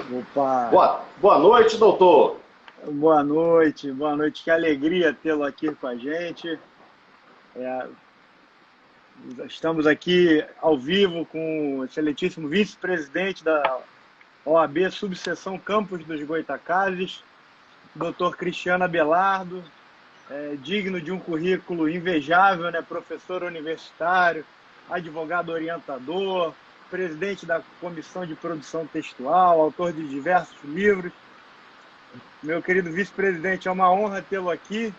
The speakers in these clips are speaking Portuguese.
Opa, Boa noite, doutor. boa noite, que alegria tê-lo aqui com a gente. É, Estamos aqui ao vivo com o excelentíssimo vice-presidente da OAB Subseção Campos dos Goytacazes, doutor Cristiano Abelardo, digno de um currículo invejável, né? Professor universitário, advogado orientador, presidente da Comissão de Produção Textual, autor de diversos livros. Meu querido vice-presidente, é uma honra tê-lo aqui.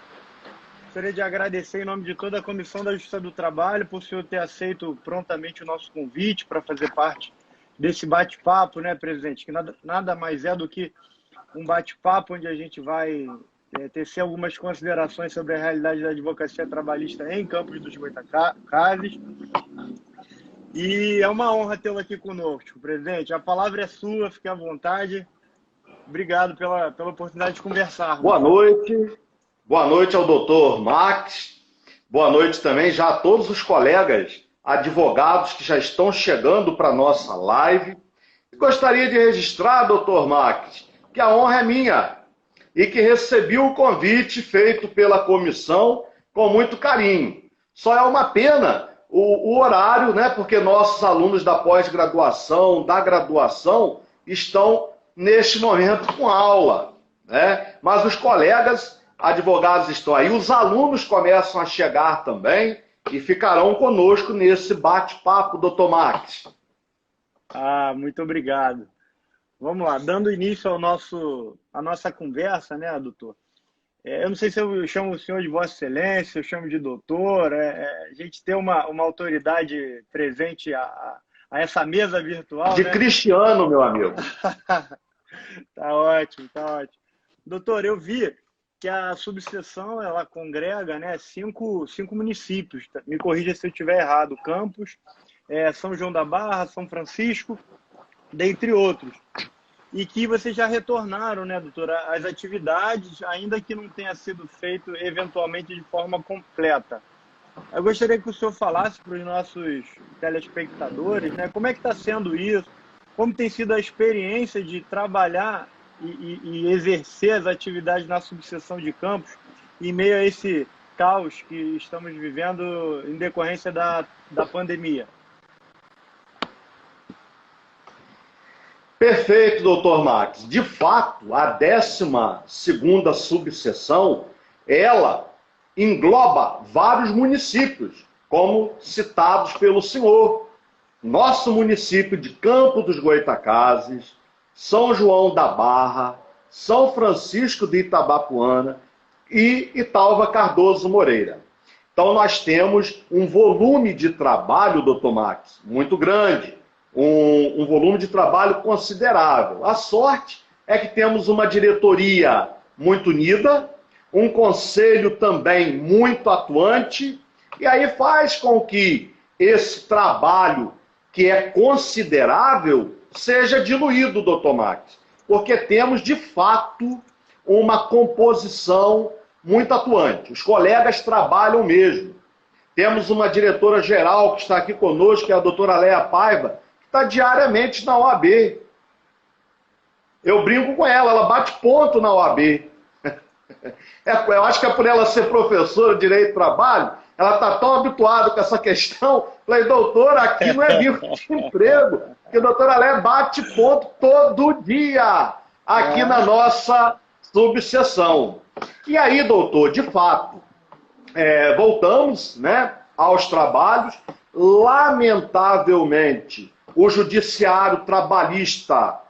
Gostaria de agradecer em nome de toda a Comissão da Justiça do Trabalho por o senhor ter aceito prontamente o nosso convite para fazer parte desse bate-papo, né, presidente? Que nada mais é do que um bate-papo onde a gente vai tecer algumas considerações sobre a realidade da advocacia trabalhista em Campos dos Goytacazes. E é uma honra tê-lo aqui conosco, presidente. A palavra é sua, fique à vontade. Obrigado pela oportunidade de conversar. Boa noite. Boa noite ao doutor Max. Boa noite também já a todos os colegas advogados que já estão chegando para a nossa live. Gostaria de registrar, doutor Max, que a honra é minha e que recebi o convite feito pela comissão com muito carinho. Só é uma pena o horário, né? Porque nossos alunos da pós-graduação, da graduação, estão neste momento com aula, né? Mas os colegas advogados estão aí, os alunos começam a chegar também e ficarão conosco nesse bate-papo, doutor Max. Muito obrigado. Vamos lá, dando início à nossa conversa, né, doutor? Eu não sei se eu chamo o senhor de Vossa Excelência, eu chamo de doutor. A gente tem uma autoridade presente a essa mesa virtual. De né? Cristiano, meu amigo. Tá ótimo, tá ótimo. Doutor, eu vi que a subseção ela congrega, né, cinco municípios. Me corrija se eu estiver errado. Campos, São João da Barra, São Francisco, dentre outros. E que vocês já retornaram, né, doutora, às atividades, ainda que não tenha sido feito eventualmente de forma completa. Eu gostaria que o senhor falasse para os nossos telespectadores, né, como é que está sendo isso, como tem sido a experiência de trabalhar e exercer as atividades na subseção de Campos em meio a esse caos que estamos vivendo em decorrência da pandemia. Perfeito, doutor Max. De fato, a 12ª subseção, ela engloba vários municípios, como citados pelo senhor. Nosso município de Campos dos Goytacazes, São João da Barra, São Francisco de Itabapoana e Italva Cardoso Moreira. Então nós temos um volume de trabalho, doutor Max, muito grande. Um volume de trabalho considerável. A sorte é que temos uma diretoria muito unida, um conselho também muito atuante, e aí faz com que esse trabalho, que é considerável, seja diluído, doutor Max, porque temos, de fato, uma composição muito atuante. Os colegas trabalham mesmo. Temos uma diretora-geral que está aqui conosco, que é a doutora Léa Paiva, está diariamente na OAB. Eu brinco com ela bate ponto na OAB. Eu acho que é por ela ser professora de Direito do Trabalho, ela está tão habituada com essa questão. Falei, doutora, aqui não é vínculo de emprego, porque a doutora Léa bate ponto todo dia aqui na nossa subseção. E aí, doutor, de fato, voltamos, né, aos trabalhos. Lamentavelmente, o judiciário trabalhista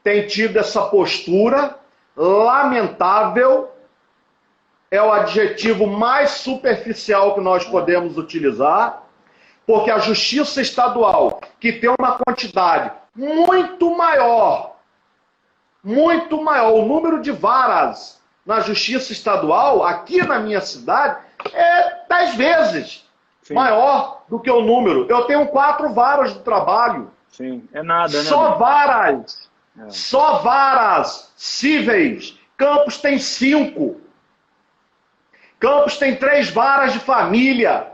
tem tido essa postura. Lamentável é o adjetivo mais superficial que nós podemos utilizar, porque a justiça estadual, que tem uma quantidade muito maior, o número de varas na justiça estadual, aqui na minha cidade, é 10 vezes Sim. maior do que o número. Eu tenho 4 varas de trabalho. Sim, é nada, né? Só varas. Só varas cíveis. Campos tem 5. Campos tem 3 varas de família.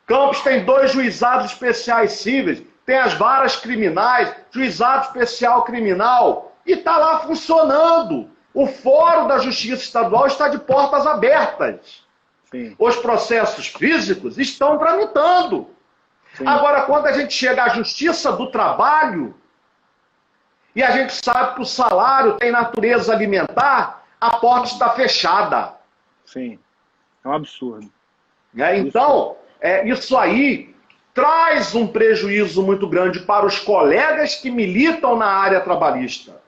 Campos tem 2 juizados especiais cíveis. Tem as varas criminais, juizado especial criminal. E está lá funcionando. O Fórum da Justiça Estadual está de portas abertas. Sim. Os processos físicos estão tramitando. Sim. Agora, quando a gente chega à Justiça do Trabalho, e a gente sabe que o salário tem natureza alimentar, a porta está fechada. Sim. É um absurdo. Então, isso aí traz um prejuízo muito grande para os colegas que militam na área trabalhista.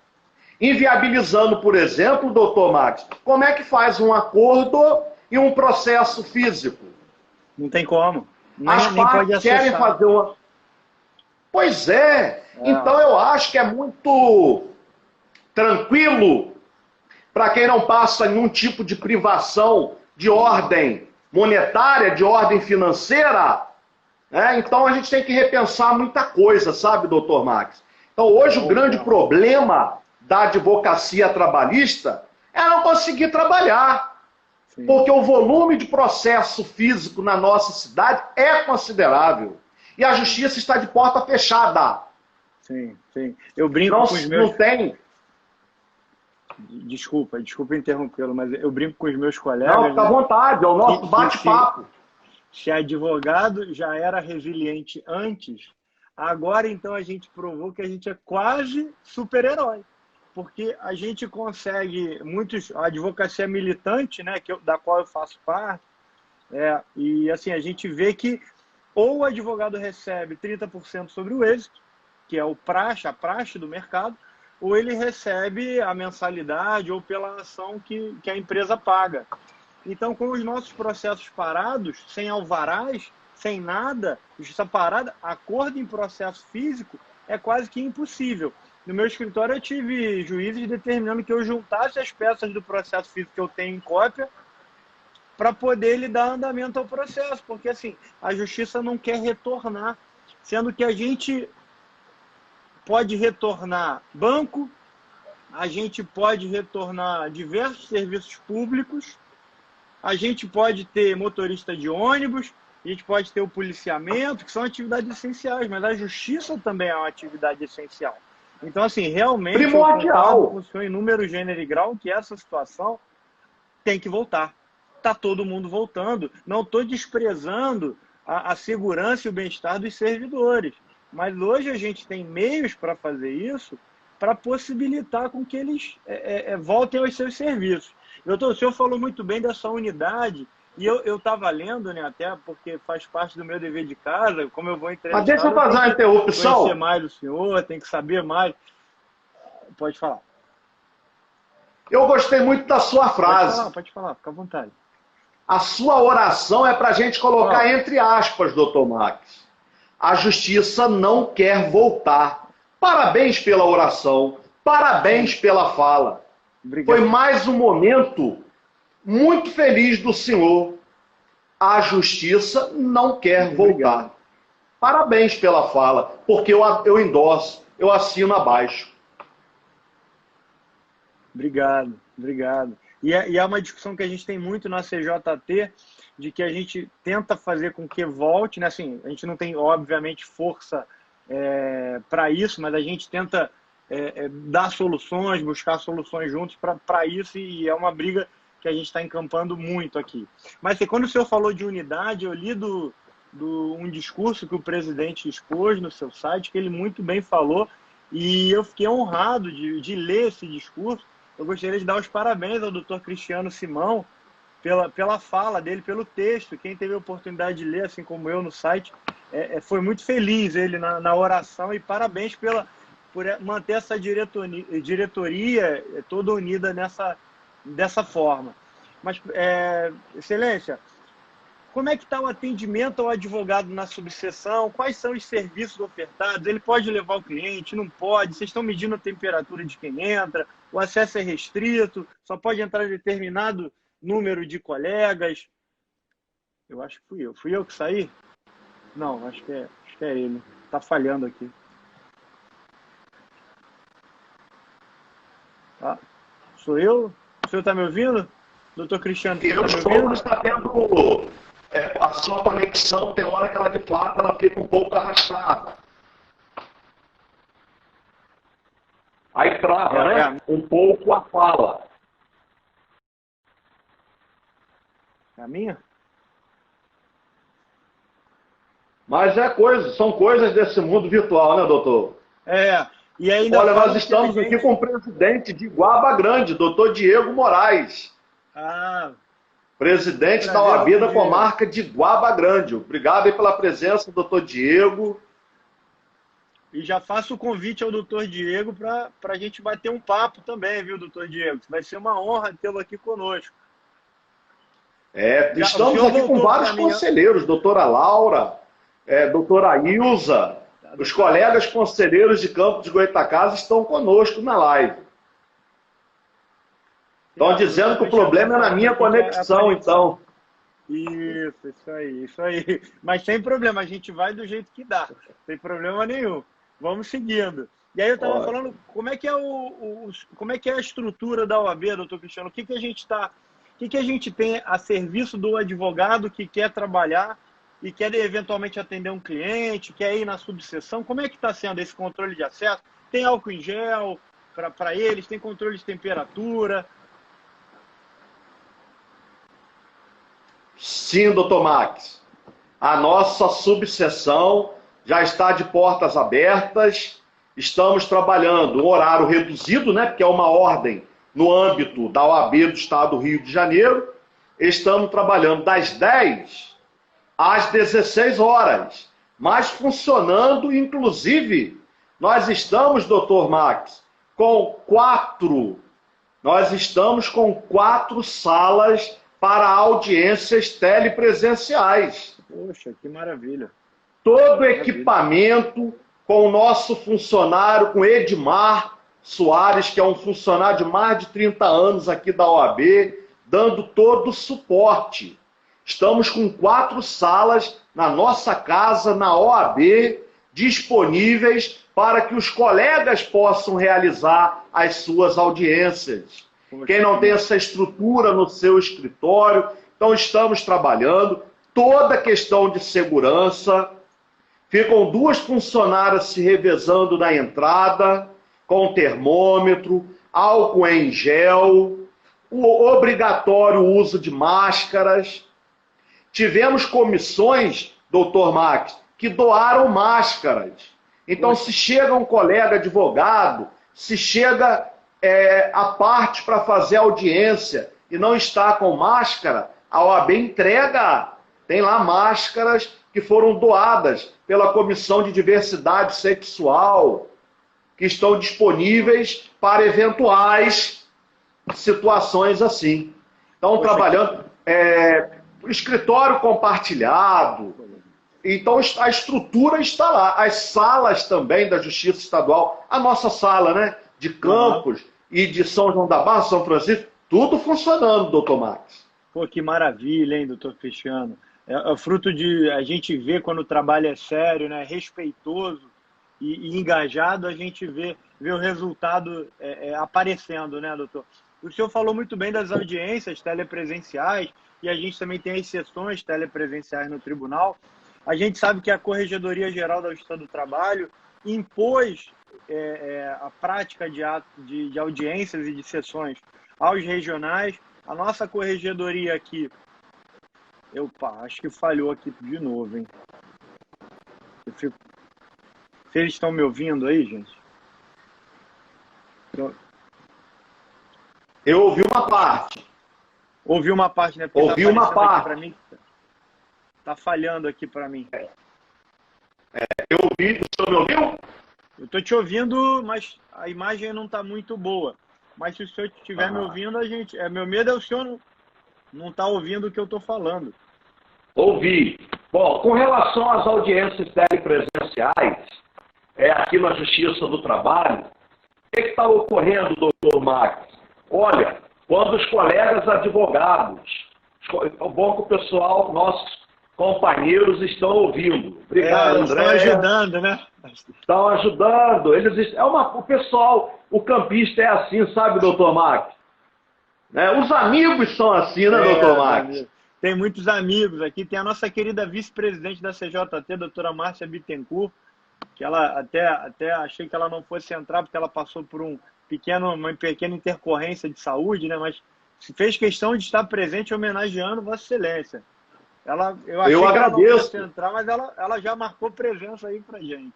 Inviabilizando, por exemplo, doutor Max, como é que faz um acordo e um processo físico? Não tem como. As partes querem fazer uma... Pois é. Então eu acho que é muito tranquilo para quem não passa em nenhum tipo de privação de ordem monetária, de ordem financeira. Então a gente tem que repensar muita coisa, sabe, doutor Max? Então hoje o grande problema da advocacia trabalhista é não conseguir trabalhar. Sim. Porque o volume de processo físico na nossa cidade é considerável. E a justiça está de porta fechada. Sim, sim. Eu brinco com os meus... Não tem... Desculpa interrompê-lo, mas eu brinco com os meus colegas... Não, fica à vontade, é o nosso bate-papo. Se advogado já era resiliente antes, agora então a gente provou que a gente é quase super-herói. Porque a gente consegue, a advocacia militante, né, da qual eu faço parte, e assim, a gente vê que ou o advogado recebe 30% sobre o êxito, que é a praxe do mercado, ou ele recebe a mensalidade ou pela ação que a empresa paga. Então, com os nossos processos parados, sem alvarás, sem nada, justiça parada, acordo em processo físico é quase que impossível. No meu escritório eu tive juízes determinando que eu juntasse as peças do processo físico que eu tenho em cópia para poder lhe dar andamento ao processo, porque assim, a justiça não quer retornar, sendo que a gente pode retornar banco, a gente pode retornar diversos serviços públicos, a gente pode ter motorista de ônibus, a gente pode ter o policiamento, que são atividades essenciais, mas a justiça também é uma atividade essencial. Então, assim, realmente, primordial. Eu concordo com o senhor em número, gênero e grau que essa situação tem que voltar. Está todo mundo voltando. Não estou desprezando a segurança e o bem-estar dos servidores. Mas hoje a gente tem meios para fazer isso, para possibilitar com que eles voltem aos seus serviços. Doutor, o senhor falou muito bem dessa unidade, e eu estava lendo, né, até porque faz parte do meu dever de casa, como eu vou entrevistar... Mas deixa eu fazer uma interrupção. Conhecer mais do senhor, tem que saber mais. Pode falar. Eu gostei muito da sua frase. Pode falar, fica à vontade. A sua oração é para a gente colocar entre aspas, doutor Max. A justiça não quer voltar. Parabéns pela oração, parabéns pela fala. Obrigado. Foi mais um momento muito feliz do senhor. A justiça não quer voltar. Parabéns pela fala, porque eu endosso, eu assino abaixo. Obrigado. E é uma discussão que a gente tem muito na CJT, de que a gente tenta fazer com que volte, né? Assim, a gente não tem, obviamente, força para isso, mas a gente tenta dar soluções, buscar soluções juntos para isso, e é uma briga que a gente está encampando muito aqui. Mas assim, quando o senhor falou de unidade, eu li um discurso que o presidente expôs no seu site, que ele muito bem falou, e eu fiquei honrado de ler esse discurso. Eu gostaria de dar os parabéns ao doutor Cristiano Simão pela fala dele, pelo texto. Quem teve a oportunidade de ler, assim como eu, no site, foi muito feliz ele na oração, e parabéns por manter essa diretoria toda unida dessa forma. Mas, Excelência, como é que está o atendimento ao advogado na subseção? Quais são os serviços ofertados? Ele pode levar o cliente? Não pode? Vocês estão medindo a temperatura de quem entra? O acesso é restrito? Só pode entrar determinado número de colegas? Eu acho que fui eu. Fui eu que saí? Não, acho que é ele. Está falhando aqui. Sou eu? O senhor está me ouvindo? Doutor Cristiano, eu estou, mas está tendo... a sua conexão, tem hora que ela de fato ela fica um pouco arrastada. Aí trava, né? Um pouco a fala. É a minha? Mas são coisas desse mundo virtual, né, doutor? E ainda Olha, nós falam que a estamos aqui gente... com o presidente de Guaba Grande, doutor Diego Moraes. Muito Presidente da prazer, OAB doutor da Diego. comarca de Guaba Grande. Obrigado aí pela presença, doutor Diego. E já faço o convite ao doutor Diego para a gente bater um papo também, viu, doutor Diego? Vai ser uma honra tê-lo aqui conosco. O Estamos senhor aqui com voltou vários para mim. conselheiros, doutora Laura, doutora Ilza, os colegas conselheiros de Campo de Goytacazes estão conosco na live. Estão dizendo que o problema é na minha conexão, então. Isso aí. Mas sem problema, a gente vai do jeito que dá, sem problema nenhum. Vamos seguindo. E aí eu estava falando, como é que é como é que é a estrutura da OAB, doutor Cristiano? O que a gente tem a serviço do advogado que quer trabalhar e quer eventualmente atender um cliente, quer ir na subseção? Como é que está sendo esse controle de acesso? Tem álcool em gel para eles? Tem controle de temperatura? Sim, doutor Max. A nossa subseção já está de portas abertas. Estamos trabalhando um horário reduzido, né? Porque é uma ordem no âmbito da OAB do Estado do Rio de Janeiro. Estamos trabalhando das 10 às 16 horas, mas funcionando, inclusive, nós estamos, doutor Max, nós estamos com 4 salas para audiências telepresenciais. Poxa, que maravilha. Todo equipamento com o nosso funcionário, com Edmar Soares, que é um funcionário de mais de 30 anos aqui da OAB, dando todo o suporte. Estamos com 4 salas na nossa casa, na OAB, disponíveis para que os colegas possam realizar as suas audiências. Quem não tem essa estrutura no seu escritório, então estamos trabalhando toda a questão de segurança. Ficam 2 funcionárias se revezando na entrada, com termômetro, álcool em gel, o obrigatório uso de máscaras. Tivemos comissões, doutor Max, que doaram máscaras. Então, se chega um colega advogado, se chega a parte para fazer audiência e não está com máscara, a OAB entrega. Tem lá máscaras que foram doadas pela Comissão de Diversidade Sexual, que estão disponíveis para eventuais situações assim. Estão trabalhando escritório compartilhado. Então a estrutura está lá. As salas também da Justiça Estadual, a nossa sala, né, de Campos e de São João da Barra, São Francisco, tudo funcionando, doutor Max. Pô, que maravilha, hein, doutor Cristiano? É fruto de a gente ver quando o trabalho é sério, né, respeitoso e engajado, a gente vê o resultado aparecendo, né, doutor? O senhor falou muito bem das audiências telepresenciais e a gente também tem as sessões telepresenciais no tribunal. A gente sabe que a Corregedoria Geral da Justiça do Trabalho impôs a prática de audiências e de sessões aos regionais. A nossa corregedoria aqui, acho que falhou aqui de novo, hein? Se eles estão me ouvindo aí, gente? Eu ouvi uma parte. Ouvi uma parte, né? Porque ouvi uma parte. Para mim, tá falhando aqui para mim. Eu ouvi, o senhor me ouviu? Eu estou te ouvindo, mas a imagem não está muito boa. Mas se o senhor estiver me ouvindo, meu medo é o senhor não está ouvindo o que eu estou falando. Ouvi. Bom, com relação às audiências telepresenciais, aqui na Justiça do Trabalho, o que está ocorrendo, doutor Max? Olha, quando os colegas advogados, bom que o pessoal, nossos companheiros estão ouvindo. Obrigado, André. Estão ajudando, né? Estão ajudando. O pessoal, o campista é assim, sabe, doutor Max? Né? Os amigos são assim, né, doutor Max? Tem muitos amigos aqui. Tem a nossa querida vice-presidente da CJT, doutora Márcia Bittencourt, que ela até achei que ela não fosse entrar, porque ela passou por uma pequena intercorrência de saúde, né? Mas fez questão de estar presente homenageando Vossa Excelência. Eu achei Eu que ela não agradeço. fosse entrar, mas ela já marcou presença aí pra gente.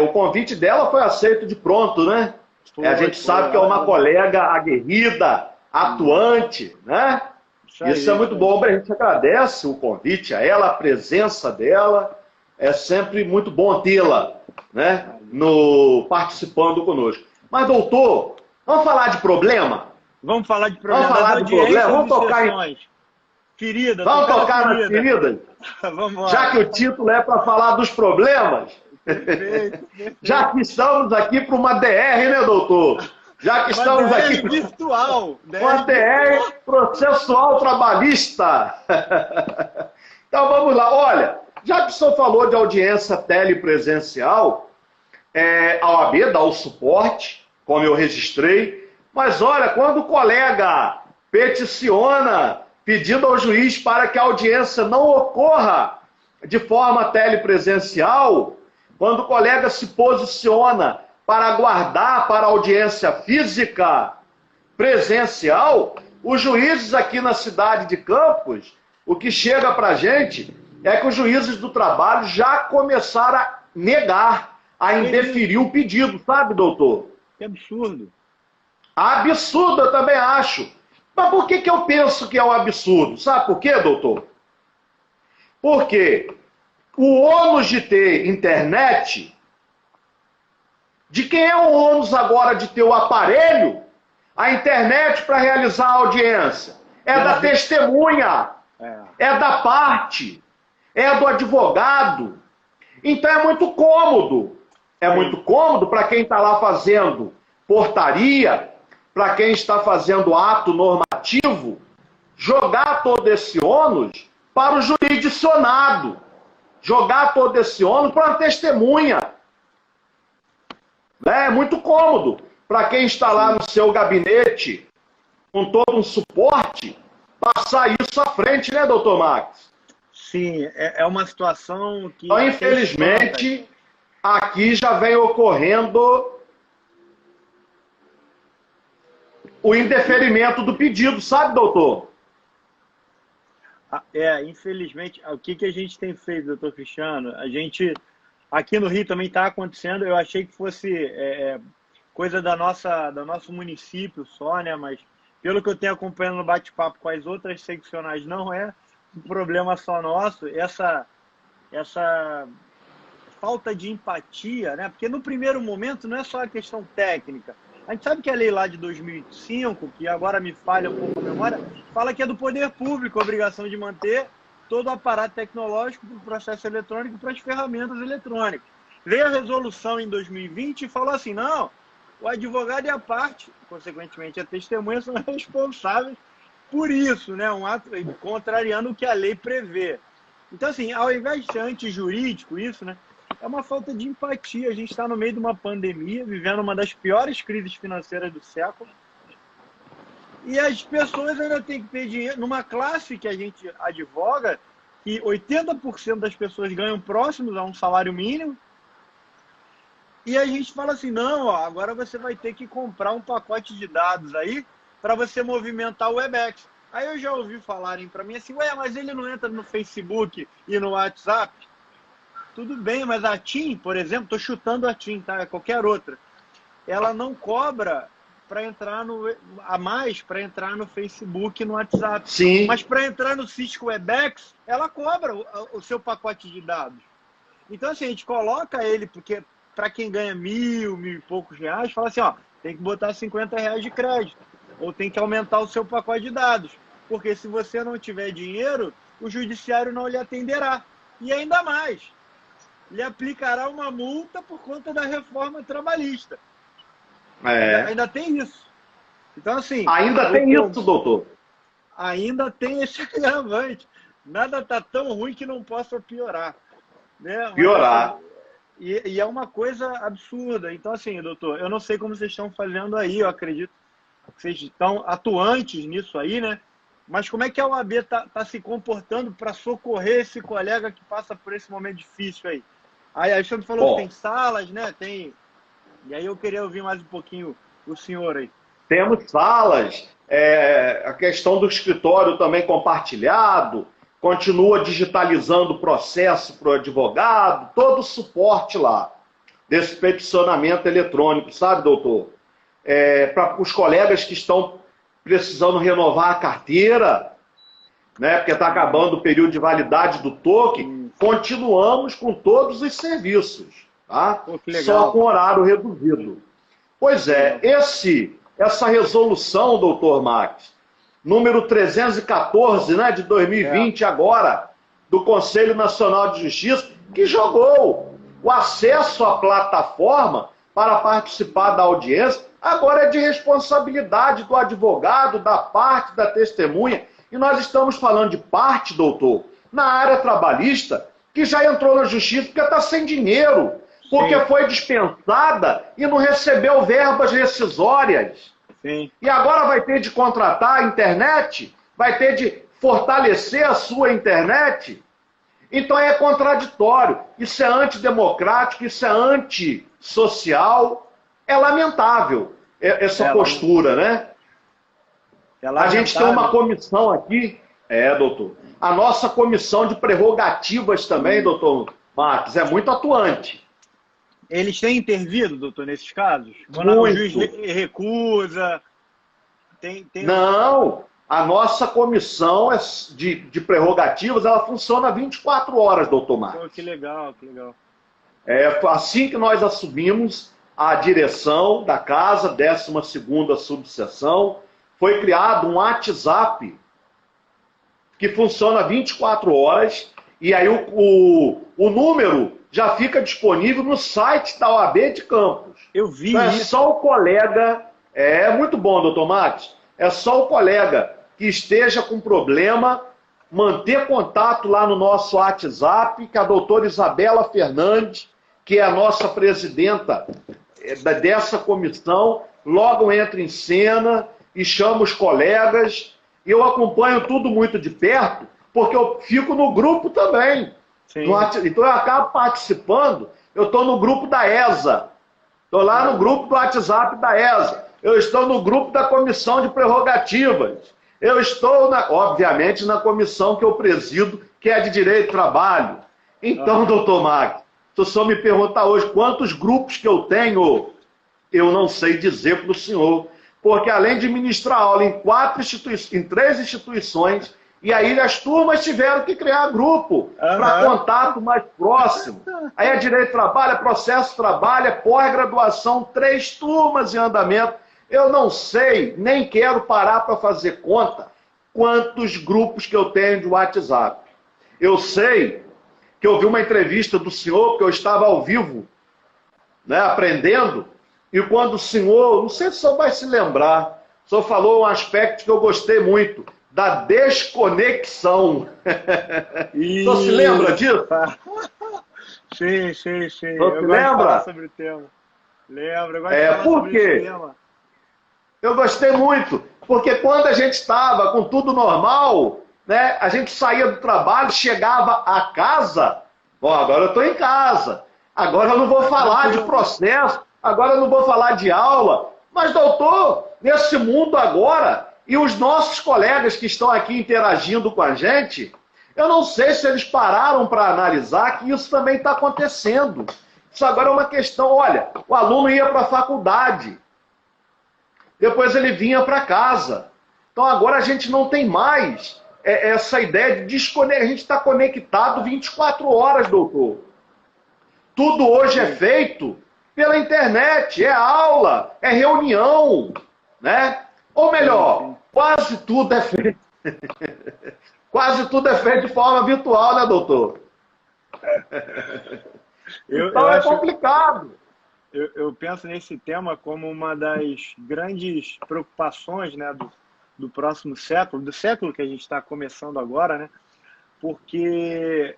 O convite dela foi aceito de pronto, né? A gente sabe que é uma colega aguerrida, atuante, né? Isso é muito bom. A gente agradece o convite a ela, a presença dela. É sempre muito bom tê-la, né? Participando conosco. Mas, doutor, vamos falar de problema? Vamos falar de problema. Vamos falar de problema? Vamos tocar ferida. Vamos tocar nas feridas? Vamos lá. Já que o título é para falar dos problemas. Perfeito. Já que estamos aqui para uma DR, né, doutor? Já que estamos aqui. Virtual. Uma DR processual trabalhista. Então vamos lá. Olha, já que o senhor falou de audiência telepresencial, a OAB dá o suporte, como eu registrei, mas olha, quando o colega peticiona pedindo ao juiz para que a audiência não ocorra de forma telepresencial, quando o colega se posiciona para aguardar para a audiência física presencial, os juízes aqui na cidade de Campos, o que chega para a gente é que os juízes do trabalho já começaram a negar, a indeferir o pedido, sabe, doutor? Que absurdo. Absurdo, eu também acho. Mas por que eu penso que é um absurdo? Sabe por quê, doutor? Porque o ônus de ter internet, de quem é o ônus agora de ter o aparelho, a internet para realizar a audiência? É da testemunha, é da parte, é do advogado. Então é muito cômodo. É muito cômodo para quem está lá fazendo portaria, para quem está fazendo ato normativo, jogar todo esse ônus para o jurisdicionado. Jogar todo esse ônus para a testemunha. É muito cômodo para quem está lá no seu gabinete, com todo um suporte, passar isso à frente, né, doutor Max? Sim, é uma situação que... Então, infelizmente, aqui já vem ocorrendo o indeferimento do pedido, sabe, doutor? Infelizmente, o que a gente tem feito, doutor Cristiano? A gente, aqui no Rio também está acontecendo, eu achei que fosse coisa do nosso município só, né? Mas pelo que eu tenho acompanhando no bate-papo com as outras seccionais, não é um problema só nosso, essa falta de empatia, né? Porque no primeiro momento não é só a questão técnica. A gente sabe que a lei lá de 2005, que agora me falha um pouco a memória, fala que é do poder público a obrigação de manter todo o aparato tecnológico para o processo eletrônico e para as ferramentas eletrônicas. Veio a resolução em 2020 e falou assim, não, o advogado e a parte, consequentemente a testemunha, são responsáveis por isso, né? Um ato contrariando o que a lei prevê. Então, assim, ao invés de ser antijurídico isso, né? É uma falta de empatia. A gente está no meio de uma pandemia, vivendo uma das piores crises financeiras do século. E as pessoas ainda têm que ter dinheiro. Numa classe que a gente advoga, que 80% das pessoas ganham próximos a um salário mínimo, e a gente fala assim, não, ó, agora você vai ter que comprar um pacote de dados aí para você movimentar o Webex. Aí eu já ouvi falarem para mim assim, ué, mas ele não entra no Facebook e no WhatsApp? Tudo bem, mas a TIM, por exemplo, estou chutando a TIM, tá? É qualquer outra. Ela não cobra para entrar a mais para entrar no Facebook e no WhatsApp. Sim. Mas para entrar no Cisco Webex, ela cobra o seu pacote de dados. Então, assim, a gente coloca ele, porque para quem ganha mil e poucos reais, fala assim, ó, tem que botar R$50 de crédito. Ou tem que aumentar o seu pacote de dados. Porque se você não tiver dinheiro, o judiciário não lhe atenderá. E ainda mais, lhe aplicará uma multa por conta da reforma trabalhista. Ainda tem isso. Então, assim... Ainda tem isso, doutor? Ainda tem esse agravante. Nada está tão ruim que não possa piorar. Né? Piorar. E é uma coisa absurda. Então, assim, doutor, eu não sei como vocês estão fazendo aí, eu acredito que vocês estão atuantes nisso aí, né? Mas como é que a OAB está se comportando para socorrer esse colega que passa por esse momento difícil aí? Aí a senhor falou que tem Bom, salas, né? Tem. E aí eu queria ouvir mais um pouquinho o senhor aí. temos salas, a questão do escritório também compartilhado, continua digitalizando o processo para o advogado, todo o suporte lá desse peticionamento eletrônico, sabe, doutor? Para os colegas que estão precisando renovar a carteira, né, porque está acabando o período de validade do token, continuamos com todos os serviços, tá? Pô, que Só legal. com horário reduzido. Pois é, essa resolução, doutor Max, número 314, né, de É, 2020, agora, do Conselho Nacional de Justiça, que jogou o acesso à plataforma para participar da audiência, agora é de responsabilidade do advogado, da parte, da testemunha. E nós estamos falando de parte, doutor, na área trabalhista, que já entrou na justiça porque está sem dinheiro, porque sim, foi dispensada e não recebeu verbas rescisórias. sim. E agora vai ter de contratar a internet, vai ter de fortalecer a sua internet. Então é contraditório. Isso é antidemocrático, isso é antissocial. É lamentável essa É, postura, né? é A gente tem uma lamentável. comissão aqui, doutor. A nossa comissão de prerrogativas também, doutor Marcos, é muito atuante. Eles têm intervido, doutor, nesses casos? Quando o juiz Muito. recusa, tem... Não, a nossa comissão de prerrogativas, ela funciona 24 horas, doutor Pô, Marcos. que legal, que legal. Assim que nós assumimos a direção da casa, 12ª subseção, foi criado um WhatsApp que funciona 24 horas, e aí o número já fica disponível no site da OAB de Campos. Eu vi Então é isso. só o colega, muito bom, doutor Matos, é só o colega que esteja com problema, manter contato lá no nosso WhatsApp, que a doutora Isabela Fernandes, que é a nossa presidenta dessa comissão, logo entra em cena e chama os colegas. E eu acompanho tudo muito de perto, porque eu fico no grupo também. Sim. Então eu acabo participando, eu estou no grupo da ESA, estou lá no grupo do WhatsApp da ESA, eu estou no grupo da Comissão de Prerrogativas, eu estou, obviamente, na comissão que eu presido, que é de Direito e Trabalho. Então, doutor Max, se o senhor me perguntar hoje quantos grupos que eu tenho, eu não sei dizer para o senhor, porque além de ministrar aula em 3 instituições, e aí as turmas tiveram que criar grupo para contato mais próximo. Aí é Direito Trabalho, é Processo Trabalho, é pós-graduação, 3 turmas em andamento. Eu não sei, nem quero parar para fazer conta, quantos grupos que eu tenho de WhatsApp. Eu sei que eu vi uma entrevista do senhor, que eu estava ao vivo, né, aprendendo, e quando o senhor, não sei se o senhor vai se lembrar, o senhor falou um aspecto que eu gostei muito, da desconexão. O senhor se lembra disso? Sim, sim, sim. O senhor Eu se gosto de falar lembra? sobre o tema. Lembro, eu gosto de falar Por sobre esse quê? tema. Eu gostei muito, porque quando a gente estava com tudo normal, né, a gente saía do trabalho, chegava a casa, bom, agora eu estou em casa, agora eu não vou falar de processo, agora eu não vou falar de aula, mas doutor, nesse mundo agora, e os nossos colegas que estão aqui interagindo com a gente, eu não sei se eles pararam para analisar que isso também está acontecendo. Isso agora é uma questão, olha, o aluno ia para a faculdade, depois ele vinha para casa. Então agora a gente não tem mais essa ideia de desconectar. A gente está conectado 24 horas, doutor. Tudo hoje é feito pela internet, é aula, é reunião, né? Ou melhor, quase tudo é feito. Quase tudo é feito de forma virtual, né, doutor? Então é complicado. Eu penso nesse tema como uma das grandes preocupações, né, do próximo século, do século que a gente está começando agora, né? Porque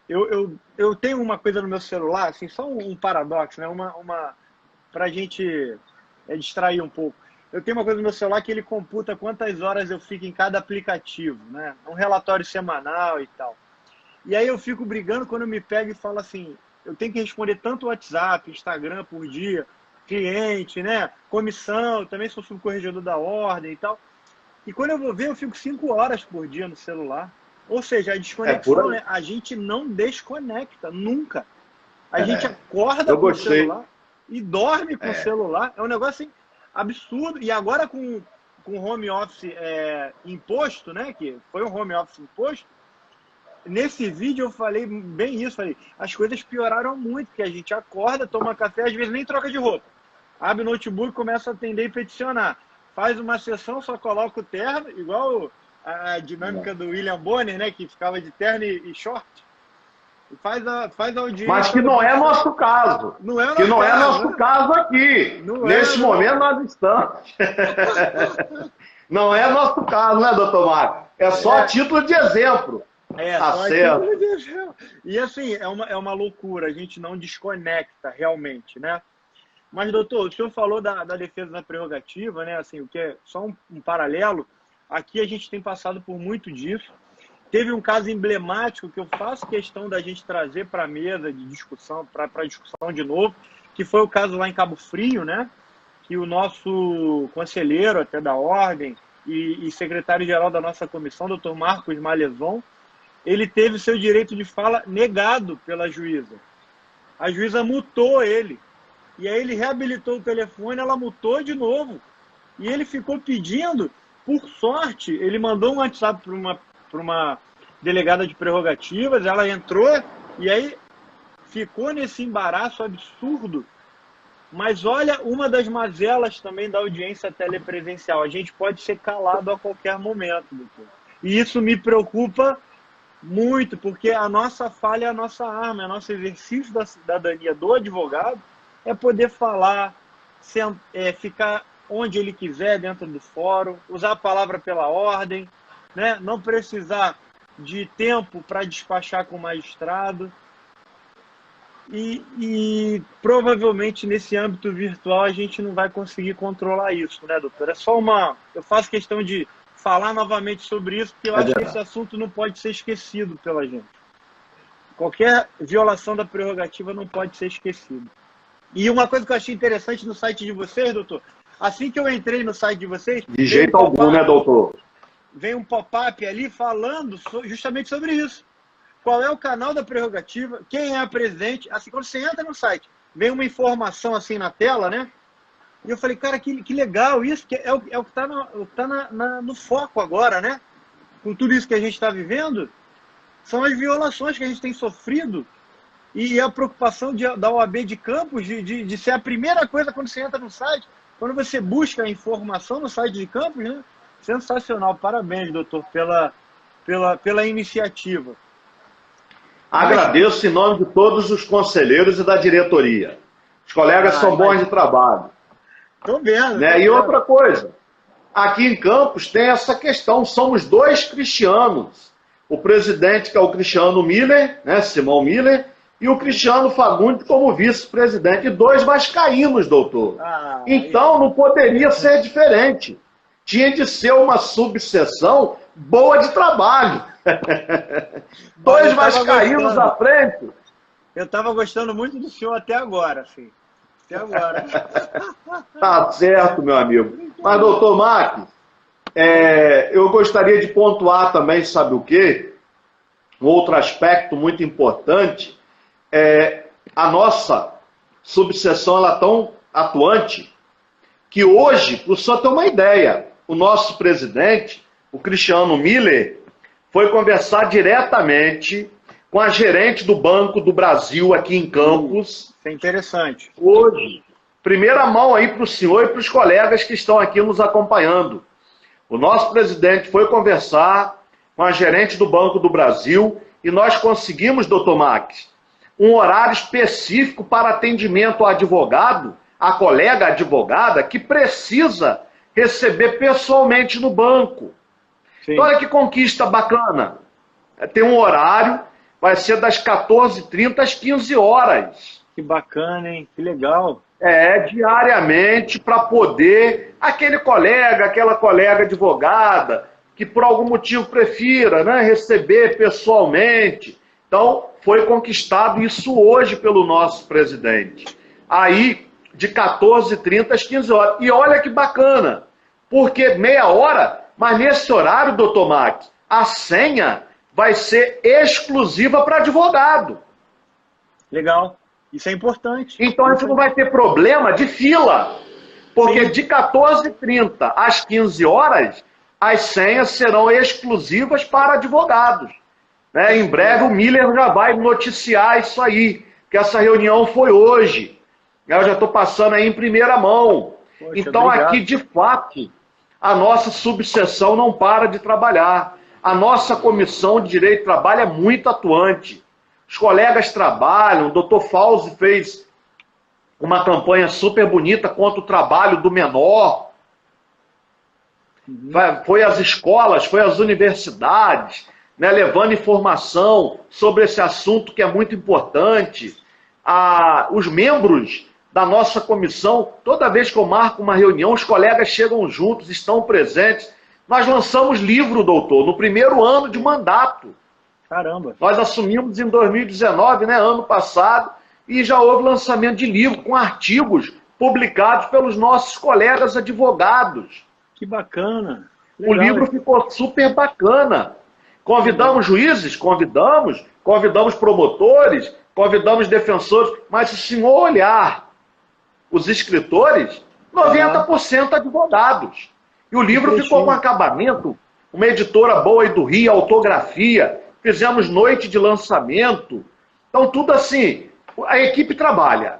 eu tenho uma coisa no meu celular, assim, só um paradoxo, né? Para a gente distrair um pouco. Eu tenho uma coisa no meu celular que ele computa quantas horas eu fico em cada aplicativo, né? Um relatório semanal e tal. E aí eu fico brigando quando eu me pego e falo assim, eu tenho que responder tanto WhatsApp, Instagram por dia, cliente, né? Comissão, eu também sou subcorregedor da ordem e tal. E quando eu vou ver, eu fico 5 horas por dia no celular. Ou seja, a desconexão, né? A gente não desconecta, nunca. A gente acorda com o celular e dorme com o celular. É um negócio assim, absurdo. E agora com o home office imposto, né? Que foi um home office imposto. Nesse vídeo eu falei bem isso. Falei, as coisas pioraram muito, porque a gente acorda, toma café, às vezes nem troca de roupa. Abre o notebook, começa a atender e peticionar. Faz uma sessão, só coloca o terno, igual a dinâmica do William Bonner, né? Que ficava de terno e short. Faz a audiência. Mas que não é nosso caso. Não é nosso caso aqui. Nesse momento nós estamos. Não é nosso caso, né, doutor Marcos? É só a título de exemplo. Tá certo. E assim, é uma loucura. A gente não desconecta realmente, né? Mas, doutor, o senhor falou da defesa da prerrogativa, né? Assim, o que é só um paralelo. Aqui a gente tem passado por muito disso. Teve um caso emblemático que eu faço questão da gente trazer para a mesa de discussão, para discussão de novo, que foi o caso lá em Cabo Frio, né? Que o nosso conselheiro até da ordem e secretário-geral da nossa comissão, doutor Marcos Malezon, ele teve seu direito de fala negado pela juíza. A juíza multou ele. E aí ele reabilitou o telefone, ela multou de novo. E ele ficou pedindo, por sorte, ele mandou um WhatsApp para uma delegada de prerrogativas, ela entrou e aí ficou nesse embaraço absurdo. Mas olha, uma das mazelas também da audiência telepresencial, a gente pode ser calado a qualquer momento, doutor. E isso me preocupa muito, porque a nossa falha é a nossa arma, é o nosso exercício da cidadania do advogado, é poder falar, ficar onde ele quiser dentro do fórum, usar a palavra pela ordem, né? Não precisar de tempo para despachar com o magistrado. E provavelmente nesse âmbito virtual a gente não vai conseguir controlar isso, né, doutor? É só eu faço questão de falar novamente sobre isso, porque eu acho que esse assunto não pode ser esquecido pela gente. Qualquer violação da prerrogativa não pode ser esquecida. E uma coisa que eu achei interessante no site de vocês, doutor, assim que eu entrei no site de vocês... De jeito algum, né, doutor? Vem um pop-up ali falando justamente sobre isso. Qual é o canal da prerrogativa, quem é a presidente. Assim, quando você entra no site, vem uma informação assim na tela, né? E eu falei, cara, que legal isso, que é o que está no foco agora, né? Com tudo isso que a gente está vivendo, são as violações que a gente tem sofrido e a preocupação da OAB de Campos de ser a primeira coisa quando você entra no site, quando você busca a informação no site de Campos, né? Sensacional, parabéns, doutor, pela iniciativa. Agradeço em nome de todos os conselheiros e da diretoria. Os colegas são bons de trabalho. Estou vendo. Né? E outra coisa, aqui em Campos tem essa questão, somos 2 cristianos. O presidente, que é o Cristiano Miller, né, Simão Miller, e o Cristiano Fagundes como vice-presidente, e 2 vascaínos, doutor. Então não poderia ser diferente. Tinha de ser uma subseção boa de trabalho. 2 vascaínos à frente. Eu estava gostando muito do senhor até agora, assim. Até agora. Tá certo, meu amigo. Mas, doutor Marcos, eu gostaria de pontuar também, sabe o quê? Um outro aspecto muito importante é a nossa subseção, ela é tão atuante que hoje, para o senhor ter uma ideia, o nosso presidente, o Cristiano Miller, foi conversar diretamente com a gerente do Banco do Brasil aqui em Campos. Isso é interessante. Hoje, primeira mão aí para o senhor e para os colegas que estão aqui nos acompanhando. O nosso presidente foi conversar com a gerente do Banco do Brasil e nós conseguimos, doutor Max, um horário específico para atendimento ao advogado, a colega advogada, que precisa receber pessoalmente no banco. Sim. Então, olha que conquista bacana. Tem um horário, vai ser das 14h30 às 15 horas. Que bacana, hein? Que legal. Diariamente, para poder, aquela colega advogada, que por algum motivo prefira, né, receber pessoalmente, Então, foi conquistado isso hoje pelo nosso presidente. Aí, de 14h30 às 15 horas. E olha que bacana, porque meia hora, mas nesse horário, doutor Max, a senha vai ser exclusiva para advogado. Legal. Isso é importante. Então a gente não vai ter problema de fila, porque de 14h30 às 15 horas, as senhas serão exclusivas para advogados. Né? Em breve o Miller já vai noticiar isso aí, que essa reunião foi hoje. Eu já estou passando aí em primeira mão. Poxa, então obrigado. Aqui, de fato, a nossa subseção não para de trabalhar. A nossa comissão de direito do trabalho é muito atuante. Os colegas trabalham, o doutor Fauzi fez uma campanha super bonita contra o trabalho do menor. Foi às escolas, foi às universidades, né, levando informação sobre esse assunto que é muito importante. Os membros da nossa comissão, toda vez que eu marco uma reunião, os colegas chegam juntos, estão presentes. Nós lançamos livro, doutor, no primeiro ano de mandato. Caramba. Nós assumimos em 2019, né, ano passado, e já houve lançamento de livro com artigos publicados pelos nossos colegas advogados. Que bacana. Legal. O livro ficou super bacana. Convidamos juízes? Convidamos promotores, convidamos defensores, mas se o senhor olhar os escritores, 90% advogados. E o livro ficou com acabamento, uma editora boa aí do Rio, autografia, fizemos noite de lançamento. Então, tudo assim, a equipe trabalha.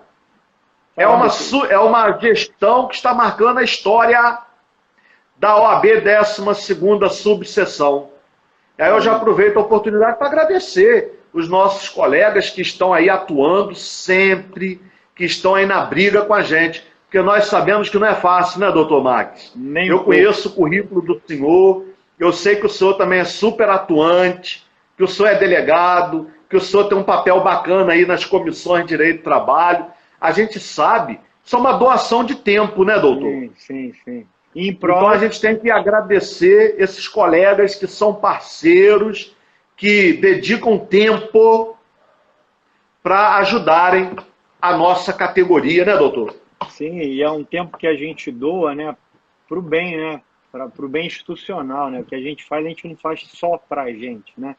É uma gestão que está marcando a história da OAB 12ª subseção. Aí eu já aproveito a oportunidade para agradecer os nossos colegas que estão aí atuando sempre, que estão aí na briga com a gente. Porque nós sabemos que não é fácil, né, doutor Max? Eu conheço o currículo do senhor, eu sei que o senhor também é super atuante, que o senhor é delegado, que o senhor tem um papel bacana aí nas comissões de Direito do Trabalho. A gente sabe, isso é uma doação de tempo, né, doutor? Sim. Então a gente tem que agradecer esses colegas que são parceiros, que dedicam tempo para ajudarem a nossa categoria, né, doutor? Sim, e é um tempo que a gente doa, né, para o bem, né, para o bem institucional, né, o que a gente não faz só para a gente, né,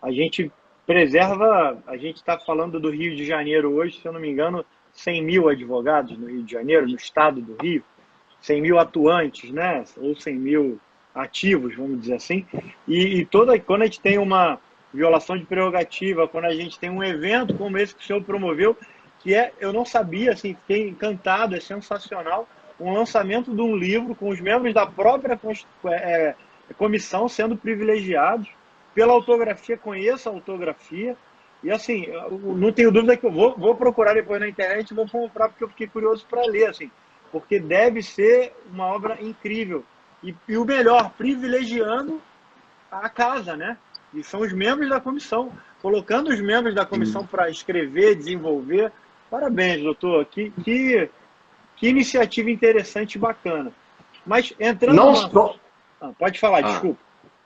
a gente preserva, a gente está falando do Rio de Janeiro hoje, se eu não me engano, 100 mil advogados no Rio de Janeiro, no estado do Rio, 100 mil atuantes, né, ou 100 mil ativos, vamos dizer assim, quando a gente tem uma violação de prerrogativa, quando a gente tem um evento como esse que o senhor promoveu, que eu não sabia, assim, fiquei encantado, é sensacional, um lançamento de um livro com os membros da própria comissão sendo privilegiados pela autografia, conheço a autografia, e assim, não tenho dúvida que eu vou procurar depois na internet e vou comprar, porque eu fiquei curioso para ler, assim, porque deve ser uma obra incrível, e o melhor, privilegiando a casa, né? E são os membros da comissão, colocando os membros da comissão para escrever, desenvolver. Parabéns, doutor. Que iniciativa interessante e bacana. Mas entrando... pode falar, desculpa.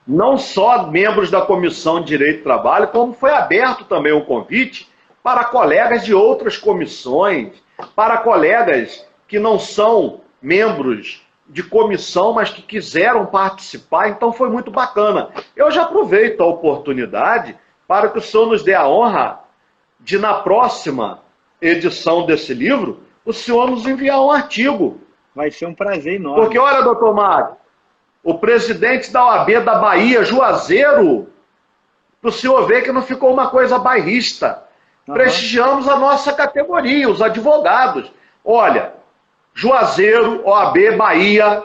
Não só membros da Comissão de Direito do Trabalho, como foi aberto também o convite para colegas de outras comissões, para colegas que não são membros de comissão, mas que quiseram participar. Então foi muito bacana. Eu já aproveito a oportunidade para que o senhor nos dê a honra de, na próxima edição desse livro, o senhor nos enviar um artigo. Vai ser um prazer enorme. Porque, olha, doutor Mário, o presidente da OAB da Bahia, Juazeiro, para o senhor ver que não ficou uma coisa bairrista. Prestigiamos a nossa categoria, os advogados. Olha, Juazeiro, OAB Bahia,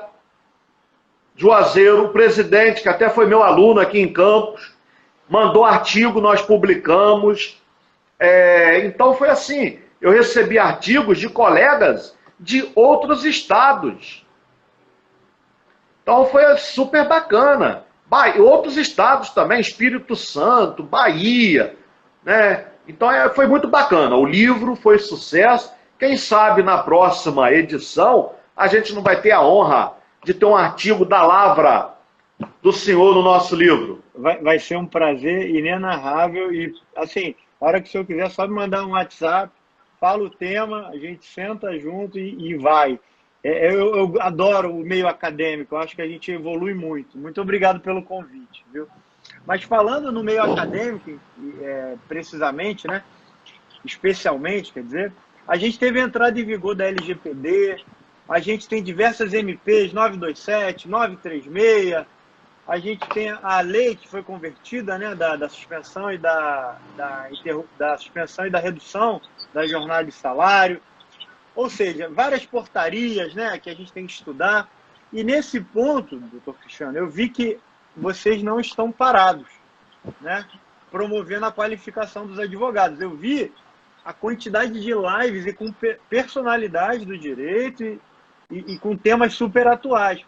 Juazeiro, o presidente, que até foi meu aluno aqui em Campos, mandou artigo, nós publicamos. Então foi assim, eu recebi artigos de colegas de outros estados. Então foi super bacana. Outros estados também, Espírito Santo, Bahia, né? Então foi muito bacana. O livro foi sucesso. Quem sabe na próxima edição a gente não vai ter a honra de ter um artigo da Lavra do senhor no nosso livro. vai ser um prazer inenarrável e, assim, a hora que o senhor quiser, só me mandar um WhatsApp, fala o tema, a gente senta junto e vai. Eu adoro o meio acadêmico, eu acho que a gente evolui muito. Muito obrigado pelo convite, viu? Mas falando no meio acadêmico, precisamente, né? Especialmente, quer dizer, a gente teve a entrada em vigor da LGPD, a gente tem diversas MPs, 927, 936, a gente tem a lei que foi convertida, né, da suspensão e da suspensão e da redução da jornada de salário, ou seja, várias portarias, né, que a gente tem que estudar. E nesse ponto, doutor Cristiano, eu vi que vocês não estão parados, né, promovendo a qualificação dos advogados. Eu vi a quantidade de lives e com personalidade do direito e com temas super atuais.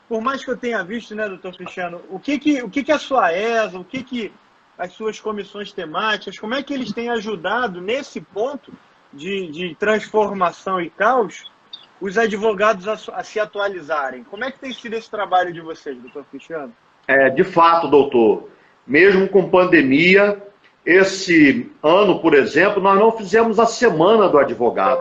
Por mais que eu tenha visto, né, doutor Cristiano, o que a sua ESA, o que as suas comissões temáticas, como é que eles têm ajudado nesse ponto de transformação e caos os advogados a se atualizarem? Como é que tem sido esse trabalho de vocês, doutor Cristiano? De fato, doutor, mesmo com pandemia, esse ano, por exemplo, nós não fizemos a semana do advogado.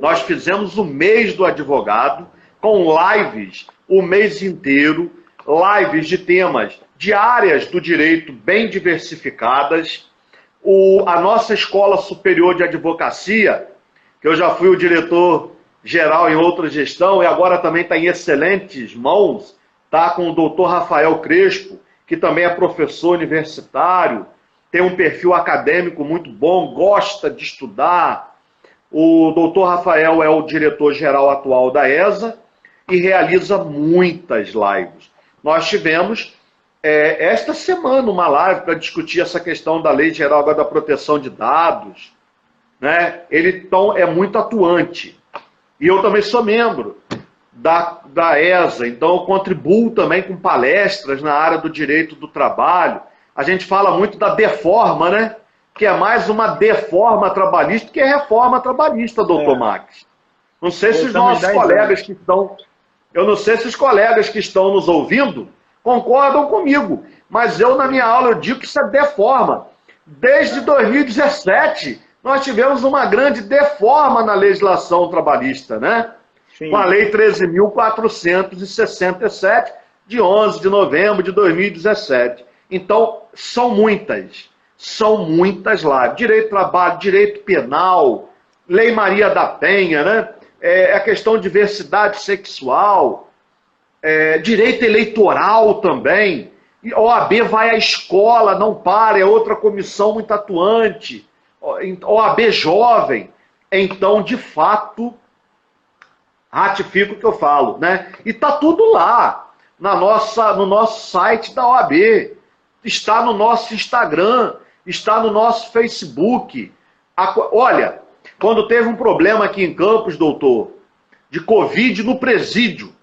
Nós fizemos o mês do advogado, com lives o mês inteiro, lives de temas de áreas do direito bem diversificadas. A nossa Escola Superior de Advocacia, que eu já fui o diretor-geral em outra gestão e agora também está em excelentes mãos, está com o doutor Rafael Crespo, que também é professor universitário, tem um perfil acadêmico muito bom, gosta de estudar. O doutor Rafael é o diretor-geral atual da ESA e realiza muitas lives. Nós tivemos, esta semana, uma live para discutir essa questão da Lei Geral da Proteção de Dados, né? Ele, então, é muito atuante. E eu também sou membro da ESA, então eu contribuo também com palestras na área do direito do trabalho. A gente fala muito da deforma, né? Que é mais uma deforma trabalhista que é reforma trabalhista, doutor Max. Não sei se os nossos colegas que estão... Eu não sei se os colegas que estão nos ouvindo concordam comigo, mas eu, na minha aula, eu digo que isso é deforma. Desde 2017, nós tivemos uma grande deforma na legislação trabalhista, né? Sim. Com a Lei 13.467, de 11 de novembro de 2017. Então, são muitas lives. Direito do trabalho, direito penal, Lei Maria da Penha, né? A questão de diversidade sexual, direito eleitoral também. E OAB vai à escola, não para, é outra comissão muito atuante. OAB jovem. Então, de fato, ratifico o que eu falo, né? E está tudo lá, no nosso site da OAB. Está no nosso Instagram, está no nosso Facebook. Olha, quando teve um problema aqui em Campos, doutor, de Covid no presídio,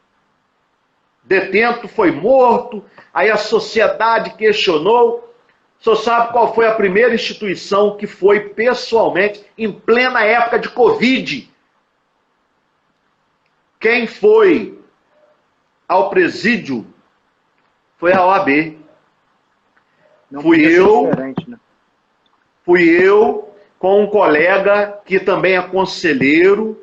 detento foi morto, aí a sociedade questionou. O senhor sabe qual foi a primeira instituição que foi pessoalmente, em plena época de Covid? Quem foi ao presídio foi a OAB. Não fui eu com um colega que também é conselheiro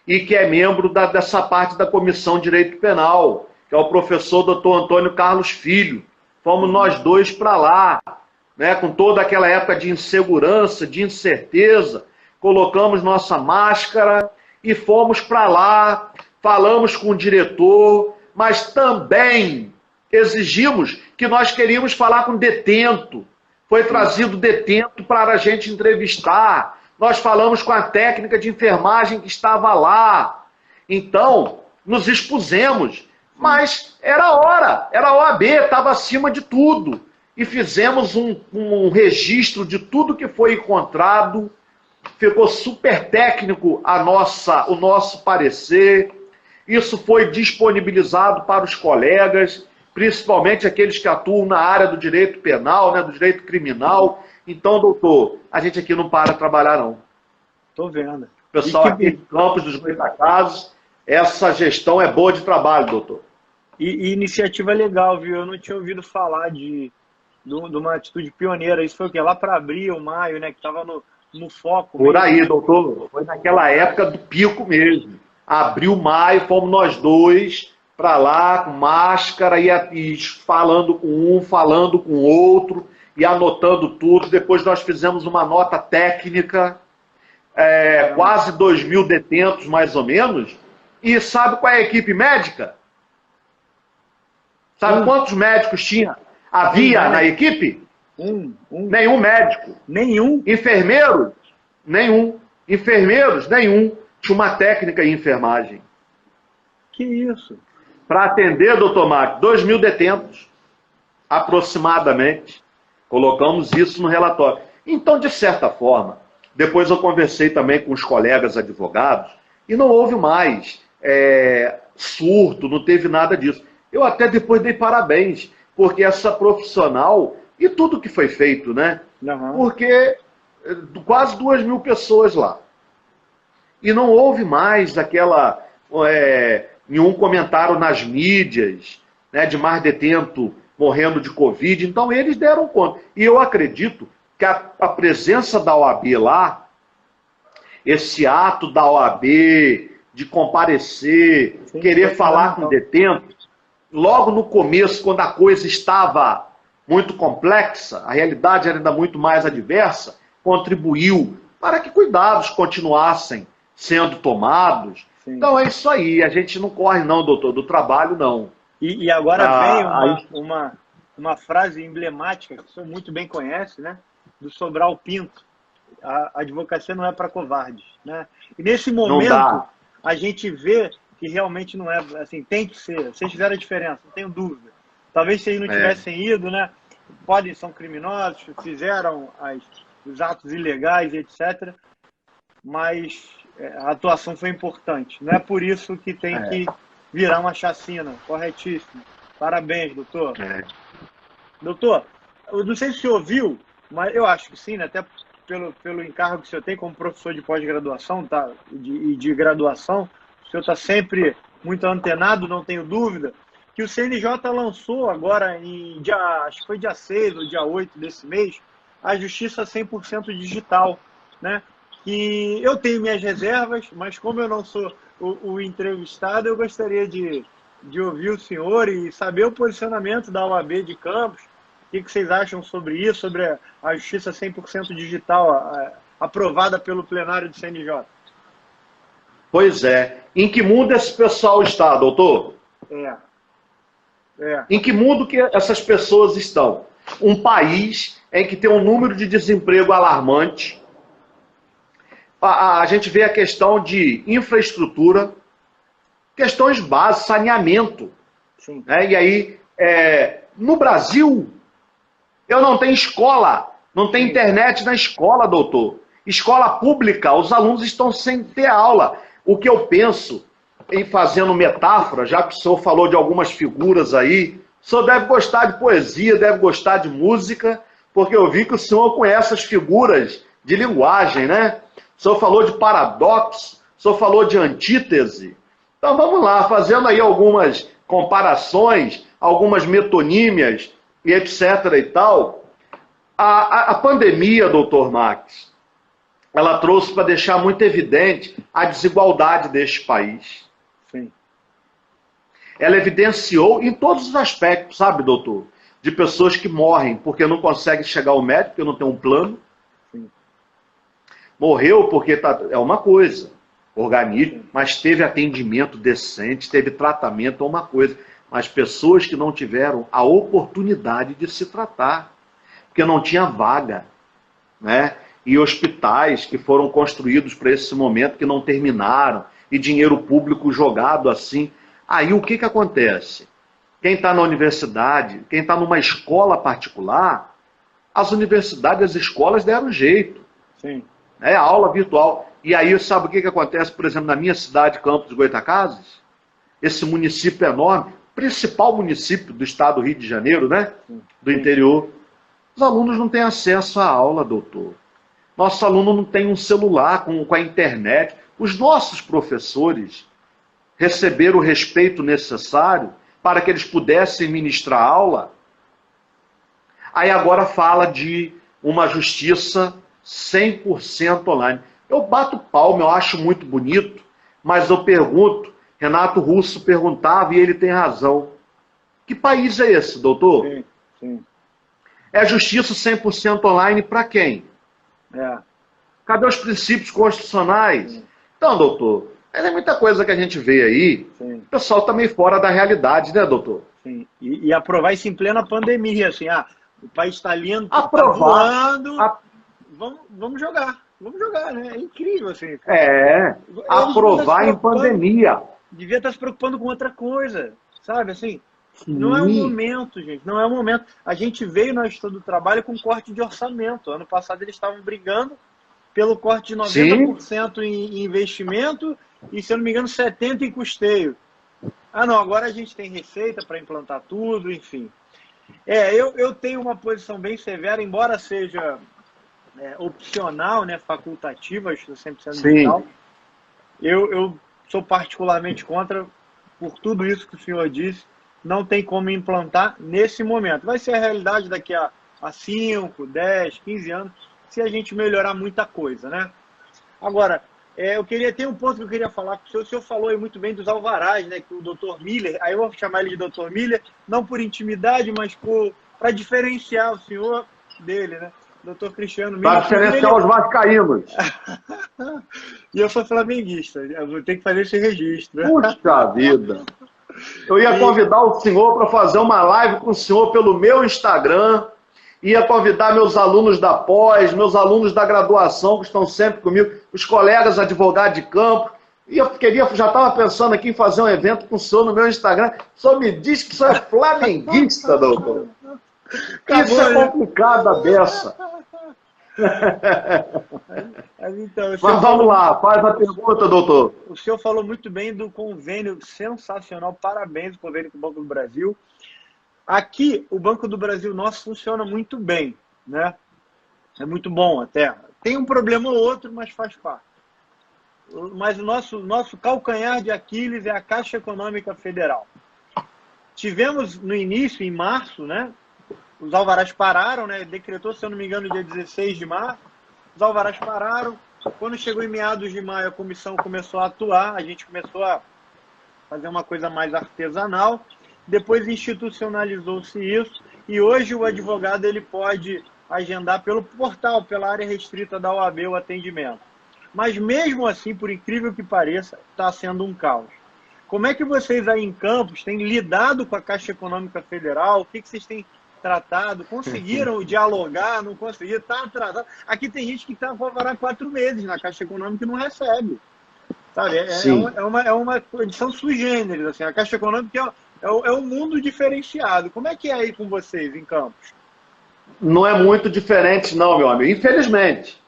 e que é membro dessa parte da Comissão de Direito Penal, que é o professor Dr. Antônio Carlos Filho. Fomos nós dois para lá, né, com toda aquela época de insegurança, de incerteza, colocamos nossa máscara e fomos para lá, falamos com o diretor, mas também exigimos que nós queríamos falar com detento. Foi trazido detento para a gente entrevistar. Nós falamos com a técnica de enfermagem que estava lá. Então, nos expusemos. Mas era a hora. Era a OAB, estava acima de tudo. E fizemos um registro de tudo que foi encontrado. Ficou super técnico o nosso parecer. Isso foi disponibilizado para os colegas, principalmente aqueles que atuam na área do direito penal, né, do direito criminal. Então, doutor, a gente aqui não para de trabalhar, não. Estou vendo. O pessoal aqui de Campos dos Goytacazes, essa gestão é boa de trabalho, doutor. E iniciativa legal, viu? Eu não tinha ouvido falar de uma atitude pioneira. Isso foi o quê? Lá para abril, maio, né? Que estava no foco Por mesmo, aí, né? doutor. Foi naquela época do pico mesmo. Abril, maio, fomos nós dois para lá com máscara e falando com um, falando com o outro e anotando tudo. Depois nós fizemos uma nota técnica, quase 2.000 detentos, mais ou menos. E sabe qual é a equipe médica? Sabe quantos médicos havia na equipe? Nenhum médico. Nenhum? Enfermeiros? Nenhum. Enfermeiros? Nenhum. Tinha uma técnica em enfermagem. Que isso? Para atender, doutor Marcos, 2.000 detentos, aproximadamente. Colocamos isso no relatório. Então, de certa forma, depois eu conversei também com os colegas advogados e não houve mais surto, não teve nada disso. Eu até depois dei parabéns, porque essa profissional e tudo que foi feito, né? Uhum. Porque quase 2.000 pessoas lá. E não houve mais nenhum comentário nas mídias, né, de mais detento morrendo de Covid. Então eles deram conta. E eu acredito que a presença da OAB lá, esse ato da OAB de comparecer, querer falar com detentos, logo no começo, quando a coisa estava muito complexa, a realidade era ainda muito mais adversa, contribuiu para que cuidados continuassem sendo tomados. Sim. Então é isso aí, a gente não corre não, doutor, do trabalho não. E agora vem uma frase emblemática, que o senhor muito bem conhece, né? Do Sobral Pinto. A advocacia não é para covardes, né? E nesse momento, a gente vê que realmente não é, assim, tem que ser. Vocês fizeram a diferença, não tenho dúvida. Talvez se eles não tivessem ido, né? São criminosos, fizeram os atos ilegais, etc. Mas a atuação foi importante. Não é por isso que tem que virar uma chacina. Corretíssimo. Parabéns, doutor. Doutor, eu não sei se o senhor ouviu, mas eu acho que sim, né? Até pelo encargo que o senhor tem como professor de pós-graduação, tá? E de graduação, o senhor está sempre muito antenado, não tenho dúvida, que o CNJ lançou agora, acho que foi dia 6 ou dia 8 desse mês, a Justiça 100% Digital, né? Que eu tenho minhas reservas, mas como eu não sou o entrevistado, eu gostaria de ouvir o senhor e saber o posicionamento da OAB de Campos. O que vocês acham sobre isso, sobre a Justiça 100% Digital aprovada pelo plenário do CNJ? Pois é. Em que mundo esse pessoal está, doutor? Em que mundo que essas pessoas estão? Um país em que tem um número de desemprego alarmante. A gente vê a questão de infraestrutura, questões básicas, saneamento. Sim. Né? E aí, no Brasil, eu não tenho escola, não tem internet na escola, doutor. Escola pública, os alunos estão sem ter aula. O que eu penso, em fazendo metáfora, já que o senhor falou de algumas figuras aí, o senhor deve gostar de poesia, deve gostar de música, porque eu vi que o senhor conhece as figuras de linguagem, né? O senhor falou de paradoxo, o senhor falou de antítese. Então vamos lá, fazendo aí algumas comparações, algumas metonímias e etc. e tal. A pandemia, doutor Max, ela trouxe para deixar muito evidente a desigualdade deste país. Sim. Ela evidenciou em todos os aspectos, sabe, doutor? De pessoas que morrem porque não conseguem chegar ao médico, porque não tem um plano. Sim. Morreu porque é uma coisa, organismo, mas teve atendimento decente, teve tratamento, é uma coisa. Mas pessoas que não tiveram a oportunidade de se tratar, porque não tinha vaga, né? E hospitais que foram construídos para esse momento que não terminaram, e dinheiro público jogado assim. Aí o que acontece? Quem está na universidade, quem está numa escola particular, as universidades, as escolas deram jeito. Sim. É aula virtual. E aí sabe o que acontece, por exemplo, na minha cidade, Campos dos Goytacazes? Esse município enorme, principal município do estado do Rio de Janeiro, né? Do interior. Os alunos não têm acesso à aula, doutor. Nosso aluno não tem um celular com a internet. Os nossos professores receberam o respeito necessário para que eles pudessem ministrar aula. Aí agora fala de uma justiça 100% online. Eu bato palma, eu acho muito bonito, mas eu pergunto, Renato Russo perguntava e ele tem razão. Que país é esse, doutor? Sim, sim. É justiça 100% online para quem? É. Cadê os princípios constitucionais? Sim. Então, doutor, é muita coisa que a gente vê aí. Sim. O pessoal está meio fora da realidade, né, doutor? Sim. E aprovar isso em plena pandemia, assim, o país está lindo, está Aprovar. voando, vamos jogar, né? É incrível, assim. Aprovar em pandemia. Devia estar se preocupando com outra coisa, sabe, assim. Sim. Não é o momento, gente, não é o momento. A gente veio na Justiça do Trabalho com corte de orçamento. Ano passado eles estavam brigando pelo corte de 90% em investimento e, se eu não me engano, 70% em custeio. Não, agora a gente tem receita para implantar tudo, enfim. Eu tenho uma posição bem severa, embora seja opcional, né, facultativa, a Justiça 100% digital. Eu sou particularmente contra, por tudo isso que o senhor disse. Não tem como implantar nesse momento. Vai ser a realidade daqui a 5, 10, 15 anos, se a gente melhorar muita coisa, né? Agora, eu queria ter um ponto que eu queria falar com o senhor. O senhor falou aí muito bem dos alvarás, né? Que o Dr. Miller, aí eu vou chamar ele de Dr. Miller, não por intimidade, mas para diferenciar o senhor dele, né? Dr. Cristiano Miller. Para diferenciar os vascaínos. E eu sou flamenguista, eu vou ter que fazer esse registro, né? Puxa vida! Eu ia convidar o senhor para fazer uma live com o senhor pelo meu Instagram. Ia convidar meus alunos da pós, meus alunos da graduação, que estão sempre comigo, os colegas advogados de campo. E eu já estava pensando aqui em fazer um evento com o senhor no meu Instagram. O senhor me diz que o senhor é flamenguista, doutor. Isso é complicado a beça. Então, mas vamos lá, faz a pergunta, doutor. O senhor falou muito bem do convênio sensacional, parabéns, o convênio com o Banco do Brasil. Aqui, o Banco do Brasil nosso funciona muito bem, né? É muito bom até. Tem um problema ou outro, mas faz parte. Mas o nosso calcanhar de Aquiles é a Caixa Econômica Federal. Tivemos no início, em março, né? Os alvarás pararam, né? Decretou, se eu não me engano, dia 16 de março. Os alvarás pararam. Quando chegou em meados de maio, a comissão começou a atuar. A gente começou a fazer uma coisa mais artesanal. Depois institucionalizou-se isso. E hoje o advogado ele pode agendar pelo portal, pela área restrita da OAB, o atendimento. Mas mesmo assim, por incrível que pareça, está sendo um caos. Como é que vocês aí em Campos têm lidado com a Caixa Econômica Federal? O que vocês têm tratado? Conseguiram dialogar? Não conseguiram? Está atrasado. Aqui tem gente que está a 4 meses na Caixa Econômica e não recebe. Sabe? É uma condição sui generis. Assim. A Caixa Econômica é um mundo diferenciado. Como é que é aí com vocês em Campos? Não é muito diferente não, meu amigo. Infelizmente.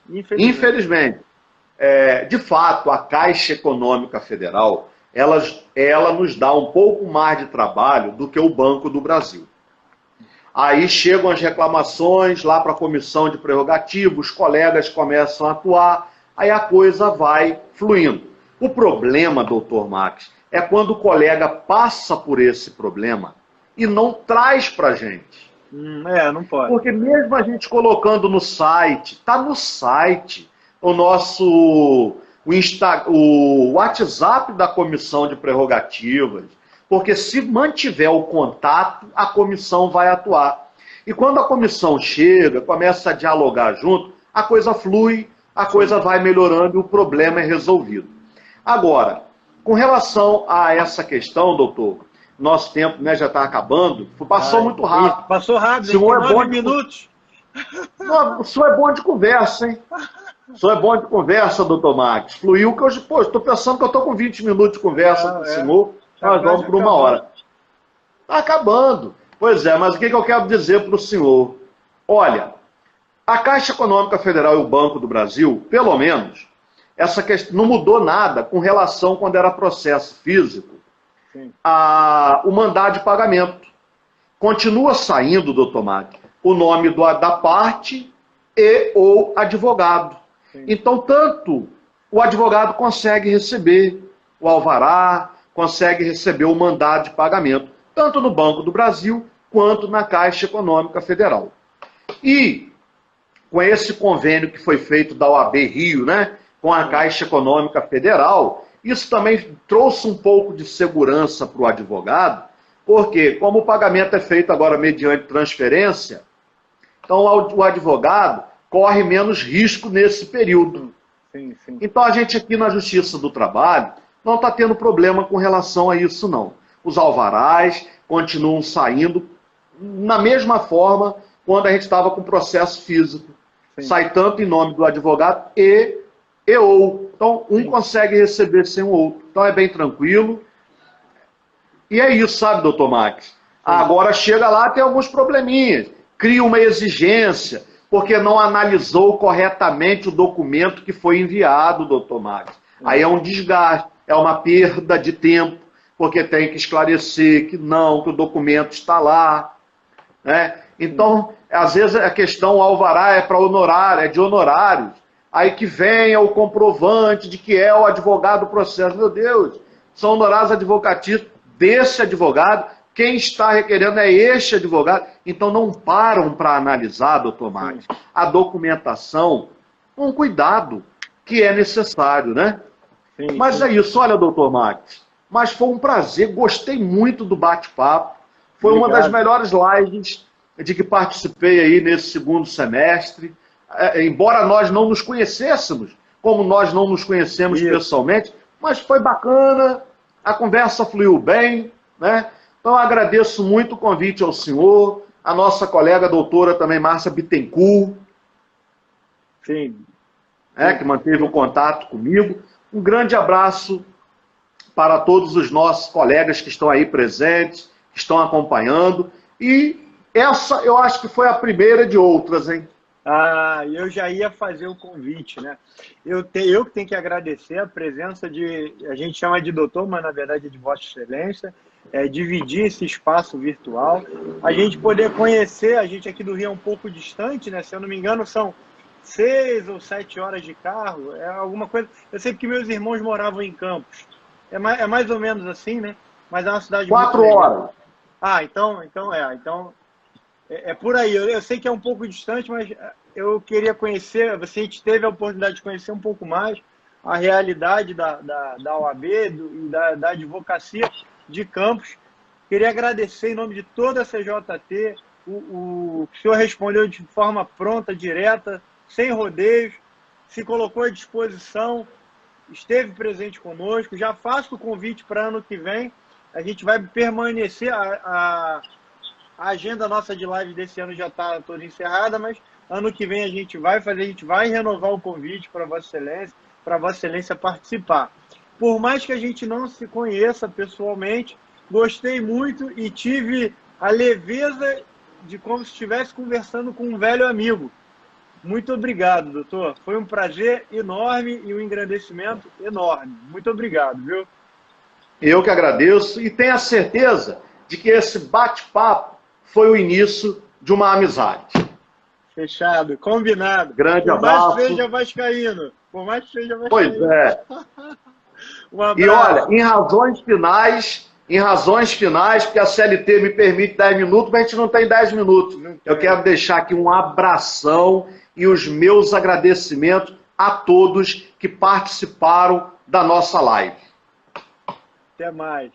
De fato, a Caixa Econômica Federal, ela nos dá um pouco mais de trabalho do que o Banco do Brasil. Aí chegam as reclamações lá para a comissão de prerrogativos, os colegas começam a atuar, aí a coisa vai fluindo. O problema, doutor Max, é quando o colega passa por esse problema e não traz para a gente. Não pode. Porque mesmo a gente colocando no site, está no site, o WhatsApp da comissão de prerrogativas, porque se mantiver o contato, a comissão vai atuar. E quando a comissão chega, começa a dialogar junto, a coisa flui, a coisa vai melhorando e o problema é resolvido. Agora, com relação a essa questão, doutor, nosso tempo, né, já está acabando, passou muito rápido. Passou rápido, senhor é 9 minutos. Não, o senhor é bom de conversa, hein? O senhor é bom de conversa, doutor Max. Fluiu que hoje, estou pensando que eu estou com 20 minutos de conversa com o senhor, nós vamos por 1 hora. Está acabando. Pois é, mas o que eu quero dizer para o senhor? Olha, a Caixa Econômica Federal e o Banco do Brasil, pelo menos, essa questão não mudou nada com relação quando era processo físico, o mandado de pagamento. Continua saindo, doutor Max, o nome da parte e ou advogado. Sim. Então, tanto o advogado consegue receber o alvará, consegue receber o mandado de pagamento. tanto no Banco do Brasil quanto na Caixa Econômica Federal. E com esse convênio que foi feito da OAB Rio, né, com a Caixa Econômica Federal, isso também trouxe um pouco de segurança para o advogado, porque como o pagamento é feito agora mediante transferência, então o advogado corre menos risco nesse período. Sim, sim. Então a gente aqui na Justiça do Trabalho não está tendo problema com relação a isso, não. Os alvarás continuam saindo na mesma forma quando a gente estava com processo físico. Sim. Sai tanto em nome do advogado ou. Então, um consegue receber sem o outro. Então, é bem tranquilo. E é isso, sabe, doutor Max? Agora, chega lá, tem alguns probleminhas. Cria uma exigência, porque não analisou corretamente o documento que foi enviado, doutor Max. Aí é um desgaste, é uma perda de tempo, porque tem que esclarecer que não, que o documento está lá, né? Então, às vezes a questão alvará é para honorário, é de honorários. Aí que venha o comprovante de que é o advogado do processo. Meu Deus, são honorários advocatícios desse advogado. Quem está requerendo é este advogado. Então não param para analisar, doutor Max, a documentação com cuidado que é necessário, né? Sim, mas é isso, olha, doutor Max, mas foi um prazer, gostei muito do bate-papo. Foi Obrigado. Uma das melhores lives de que participei aí nesse segundo semestre. Embora nós não nos conhecêssemos, como nós não nos conhecemos pessoalmente, mas foi bacana, a conversa fluiu bem, né? Então eu agradeço muito o convite ao senhor, a nossa colega doutora também, Márcia Bittencourt, Sim. Que manteve o contato comigo. Um grande abraço para todos os nossos colegas que estão aí presentes, que estão acompanhando. E essa eu acho que foi a primeira de outras, hein? Eu já ia fazer o convite, né? Eu que tenho que agradecer a presença a gente chama de doutor, mas na verdade é de Vossa Excelência, dividir esse espaço virtual, a gente poder conhecer, a gente aqui do Rio é um pouco distante, né? Se eu não me engano são 6 ou 7 horas de carro, é alguma coisa. Eu sei que meus irmãos moravam em Campos, é mais ou menos assim, né? Mas é uma cidade 4 horas. Então é por aí. Eu sei que é um pouco distante, mas eu queria conhecer, a gente teve a oportunidade de conhecer um pouco mais a realidade da OAB e da advocacia de Campos. Queria agradecer em nome de toda a CJT, o senhor respondeu de forma pronta, direta, sem rodeios, se colocou à disposição, esteve presente conosco. Já faço o convite para ano que vem, a gente vai permanecer, a agenda nossa de live desse ano já está toda encerrada, mas ano que vem a gente vai renovar o convite para Vossa Excelência participar. Por mais que a gente não se conheça pessoalmente, gostei muito e tive a leveza de como se estivesse conversando com um velho amigo. Muito obrigado, doutor. Foi um prazer enorme e um engrandecimento enorme. Muito obrigado, viu? Eu que agradeço e tenho a certeza de que esse bate-papo foi o início de uma amizade. Fechado, combinado. Grande abraço. Por mais que seja vascaíno. Por mais que seja vascaíno. Pois é. Um abraço. E olha, em razões finais, porque a CLT me permite 10 minutos, mas a gente não tem 10 minutos. Eu quero deixar aqui um abração e os meus agradecimentos a todos que participaram da nossa live. Até mais.